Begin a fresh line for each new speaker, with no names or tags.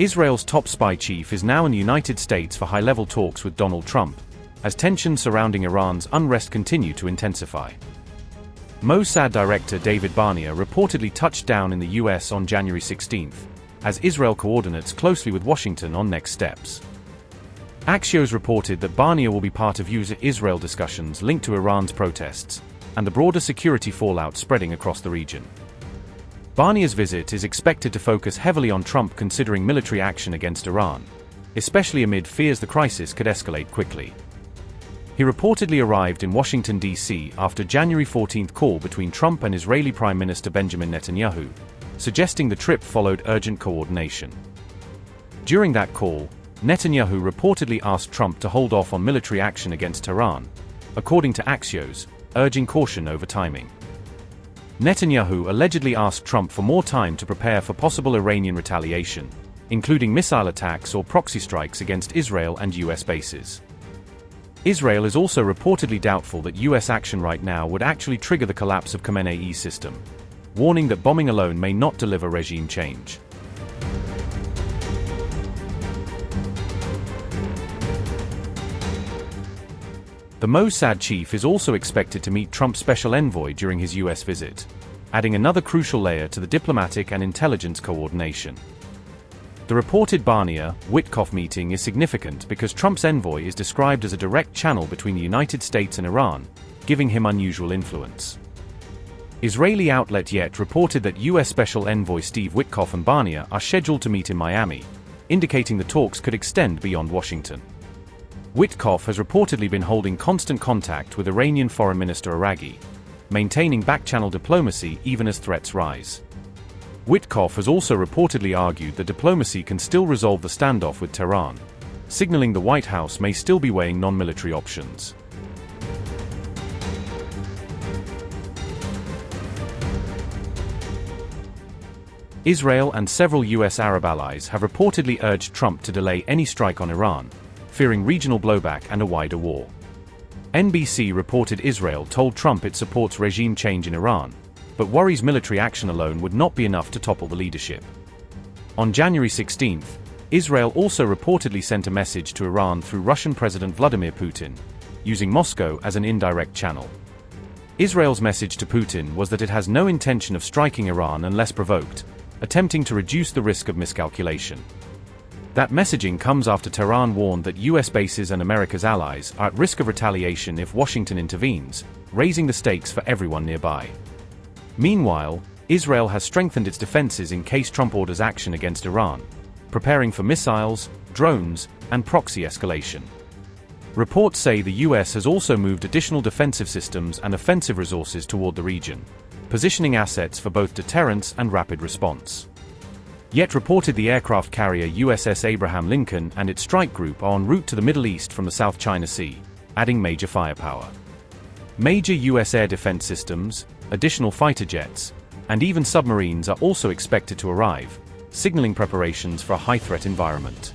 Israel's top spy chief is now in the United States for high-level talks with Donald Trump, as tensions surrounding Iran's unrest continue to intensify. Mossad director David Barnea reportedly touched down in the US on January 16, as Israel coordinates closely with Washington on next steps. Axios reported that Barnea will be part of US-Israel discussions linked to Iran's protests, and the broader security fallout spreading across the region. Barnea's visit is expected to focus heavily on Trump considering military action against Iran, especially amid fears the crisis could escalate quickly. He reportedly arrived in Washington, D.C. after January 14 call between Trump and Israeli Prime Minister Benjamin Netanyahu, suggesting the trip followed urgent coordination. During that call, Netanyahu reportedly asked Trump to hold off on military action against Tehran, according to Axios, urging caution over timing. Netanyahu allegedly asked Trump for more time to prepare for possible Iranian retaliation, including missile attacks or proxy strikes against Israel and US bases. Israel is also reportedly doubtful that US action right now would actually trigger the collapse of Khamenei's system, warning that bombing alone may not deliver regime change. The Mossad chief is also expected to meet Trump's special envoy during his US visit, adding another crucial layer to the diplomatic and intelligence coordination. The reported Barnea-Witkoff meeting is significant because Trump's envoy is described as a direct channel between the United States and Iran, giving him unusual influence. Israeli outlet Yet reported that US Special Envoy Steve Witkoff and Barnea are scheduled to meet in Miami, indicating the talks could extend beyond Washington. Witkoff has reportedly been holding constant contact with Iranian Foreign Minister Araghi, maintaining back-channel diplomacy even as threats rise. Witkoff has also reportedly argued that diplomacy can still resolve the standoff with Tehran, signaling the White House may still be weighing non-military options. Israel and several US Arab allies have reportedly urged Trump to delay any strike on Iran, fearing regional blowback and a wider war. NBC reported Israel told Trump it supports regime change in Iran, but worries military action alone would not be enough to topple the leadership. On January 16, Israel also reportedly sent a message to Iran through Russian President Vladimir Putin, using Moscow as an indirect channel. Israel's message to Putin was that it has no intention of striking Iran unless provoked, attempting to reduce the risk of miscalculation. That messaging comes after Tehran warned that US bases and America's allies are at risk of retaliation if Washington intervenes, raising the stakes for everyone nearby. Meanwhile, Israel has strengthened its defenses in case Trump orders action against Iran, preparing for missiles, drones, and proxy escalation. Reports say the US has also moved additional defensive systems and offensive resources toward the region, positioning assets for both deterrence and rapid response. Yet reported the aircraft carrier USS Abraham Lincoln and its strike group are en route to the Middle East from the South China Sea, adding major firepower. Major US air defense systems, additional fighter jets, and even submarines are also expected to arrive, signaling preparations for a high-threat environment.